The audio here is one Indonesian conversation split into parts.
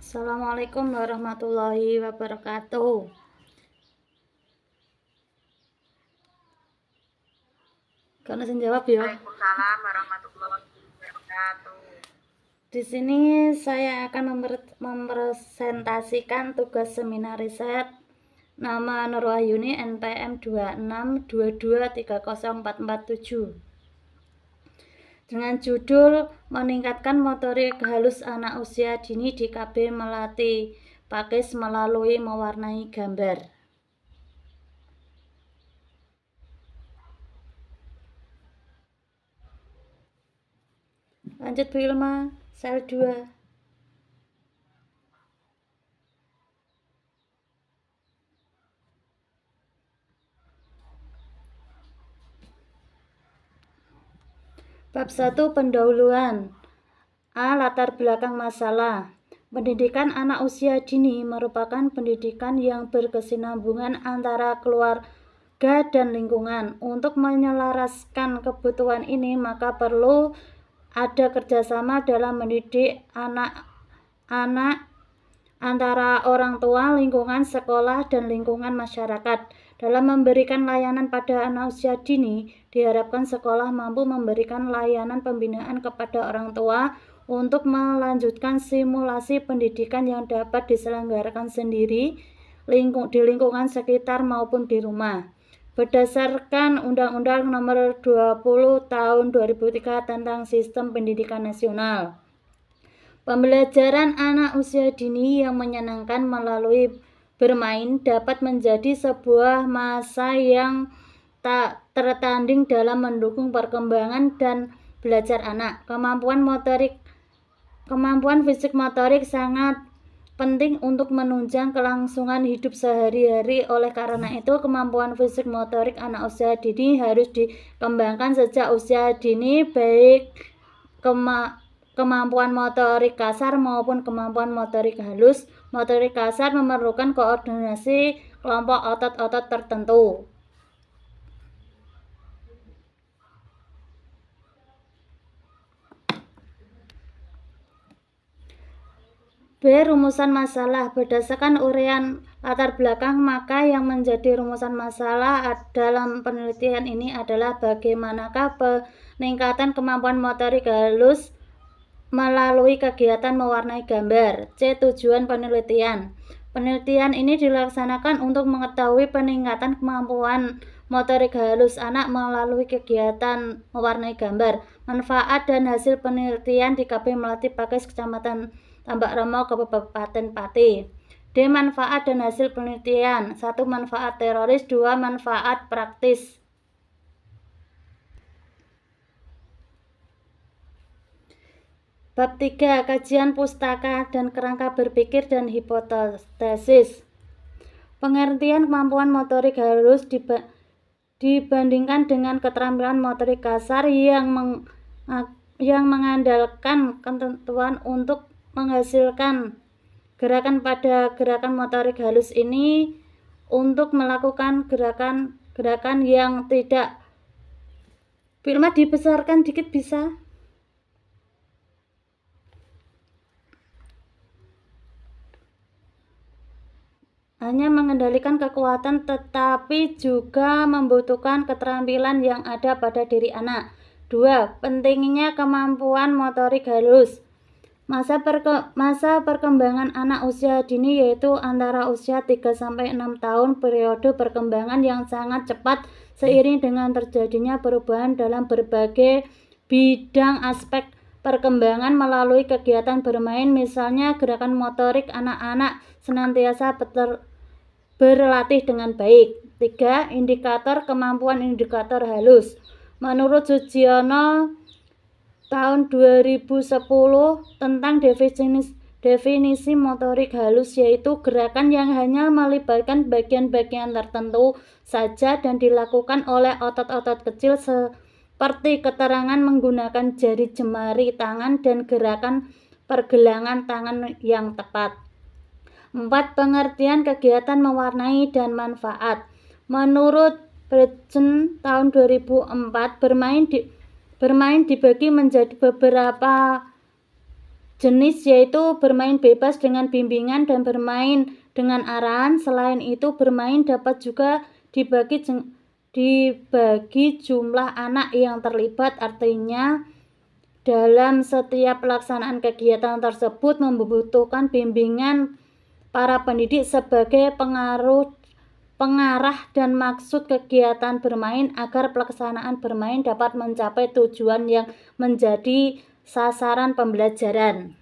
Assalamualaikum warahmatullahi wabarakatuh. Karena saya jawab ya. Waalaikumsalam warahmatullahi wabarakatuh. Di sini saya akan mempresentasikan tugas seminar riset nama Nurwahyuni NPM 2622304447 dengan judul meningkatkan motorik halus anak usia dini di KB Melati Pakis melalui mewarnai gambar. Lanjut Bu Ilma, sel 2. Bab 1 pendahuluan. A. Latar belakang masalah. Pendidikan anak usia dini merupakan pendidikan yang berkesinambungan antara keluarga dan lingkungan. Untuk menyelaraskan kebutuhan ini, maka perlu ada kerjasama dalam mendidik anak-anak antara orang tua, lingkungan sekolah, dan lingkungan masyarakat. Dalam memberikan layanan pada anak usia dini, diharapkan sekolah mampu memberikan layanan pembinaan kepada orang tua untuk melanjutkan simulasi pendidikan yang dapat diselenggarakan sendiri di lingkungan sekitar maupun di rumah. Berdasarkan Undang-Undang Nomor 20 Tahun 2003 tentang Sistem Pendidikan Nasional, pembelajaran anak usia dini yang menyenangkan melalui bermain dapat menjadi sebuah masa yang tak tertanding dalam mendukung perkembangan dan belajar anak. Kemampuan fisik motorik sangat penting untuk menunjang kelangsungan hidup sehari-hari. Oleh karena itu, kemampuan fisik motorik anak usia dini harus dikembangkan sejak usia dini, baik kemampuan motorik kasar maupun kemampuan motorik halus. Motorik kasar memerlukan koordinasi kelompok otot-otot tertentu. B. Rumusan masalah. Berdasarkan uraian latar belakang, maka yang menjadi rumusan masalah dalam penelitian ini adalah bagaimanakah peningkatan kemampuan motorik halus melalui kegiatan mewarnai gambar. C. Tujuan penelitian. Penelitian ini dilaksanakan untuk mengetahui peningkatan kemampuan motorik halus anak melalui kegiatan mewarnai gambar. Manfaat dan hasil penelitian di KB Melati Pakis, Kecamatan Tambak Remo, Kabupaten Pati. D. Manfaat dan hasil penelitian. 1. Manfaat teoris. 2. Manfaat praktis. Bab 3. Kajian pustaka dan kerangka berpikir dan hipotesis. Pengertian kemampuan motorik halus dibandingkan dengan keterampilan motorik kasar yang mengandalkan ketentuan untuk menghasilkan gerakan. Pada gerakan motorik halus ini, untuk melakukan gerakan yang tidak Firma dibesarkan dikit bisa? Hanya mengendalikan kekuatan, tetapi juga membutuhkan keterampilan yang ada pada diri anak. 2. Pentingnya kemampuan motorik halus. Masa perkembangan anak usia dini yaitu antara usia 3-6 tahun, periode perkembangan yang sangat cepat seiring dengan terjadinya perubahan dalam berbagai bidang aspek perkembangan melalui kegiatan bermain. Misalnya, gerakan motorik anak-anak senantiasa berlatih dengan baik. 3. Indikator kemampuan indikator halus. Menurut Sujiono tahun 2010 tentang definisi motorik halus, yaitu gerakan yang hanya melibatkan bagian-bagian tertentu saja dan dilakukan oleh otot-otot kecil seperti keterangan menggunakan jari jemari tangan dan gerakan pergelangan tangan yang tepat. 4. Pengertian kegiatan mewarnai dan manfaat. Menurut Brechen tahun 2004, bermain dibagi menjadi beberapa jenis yaitu bermain bebas dengan bimbingan dan bermain dengan arahan. Selain itu, bermain dapat juga dibagi jumlah anak yang terlibat, artinya dalam setiap pelaksanaan kegiatan tersebut membutuhkan bimbingan para pendidik sebagai pengarah dan maksud kegiatan bermain agar pelaksanaan bermain dapat mencapai tujuan yang menjadi sasaran pembelajaran.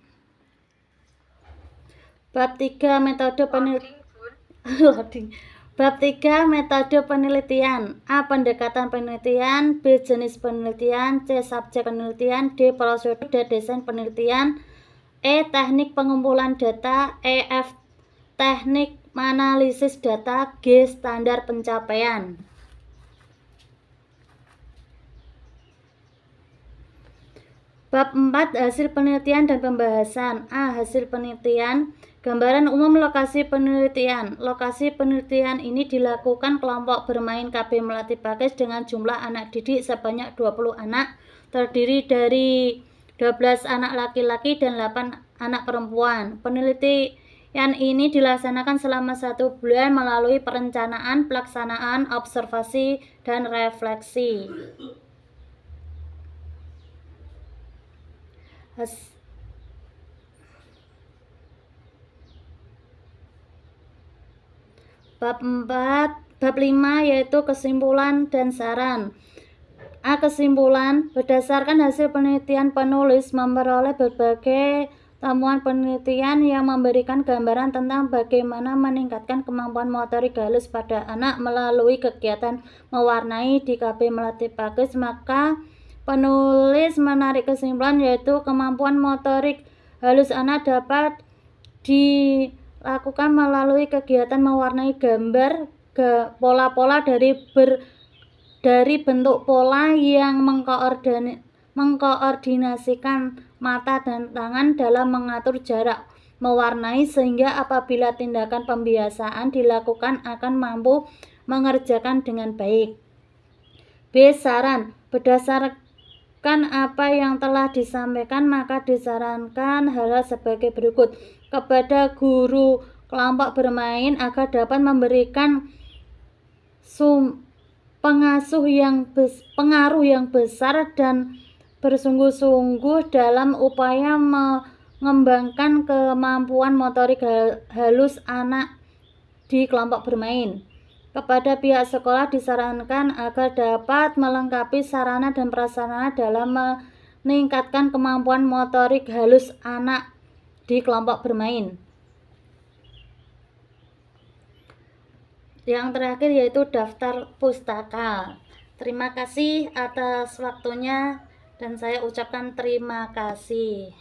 Bab 3 metode penelitian. Bab 3 metode penelitian. A. Pendekatan penelitian. B. Jenis penelitian. C. Subjek penelitian. D. Prosedur dan desain penelitian. E. Teknik pengumpulan data. E. F. Teknik analisis data. G. Standar pencapaian. Bab 4. Hasil penelitian dan pembahasan. A. Hasil penelitian. Gambaran umum lokasi penelitian. Lokasi penelitian ini dilakukan kelompok bermain KB Melati Pakis dengan jumlah anak didik sebanyak 20 anak, terdiri dari 12 anak laki-laki dan 8 anak perempuan. Penelitian ini dilaksanakan selama 1 bulan melalui perencanaan, pelaksanaan, observasi, dan refleksi. Bab 5 yaitu kesimpulan dan saran. A. Kesimpulan. Berdasarkan hasil penelitian, penulis memperoleh berbagai temuan penelitian yang memberikan gambaran tentang bagaimana meningkatkan kemampuan motorik halus pada anak melalui kegiatan mewarnai di KB Melati Pakis. Maka penulis menarik kesimpulan yaitu kemampuan motorik halus anak dapat dilakukan melalui kegiatan mewarnai gambar pola-pola dari bentuk pola yang mengkoordinasikan mata dan tangan dalam mengatur jarak mewarnai, sehingga apabila tindakan pembiasaan dilakukan akan mampu mengerjakan dengan baik. B. Saran. Berdasarkan apa yang telah disampaikan, maka disarankan hal-hal sebagai berikut kepada guru kelompok bermain agar dapat memberikan pengaruh yang besar dan bersungguh-sungguh dalam upaya mengembangkan kemampuan motorik halus anak di kelompok bermain. Kepada pihak sekolah disarankan agar dapat melengkapi sarana dan prasarana dalam meningkatkan kemampuan motorik halus anak di kelompok bermain. Yang terakhir yaitu daftar pustaka. Terima kasih atas waktunya dan saya ucapkan terima kasih.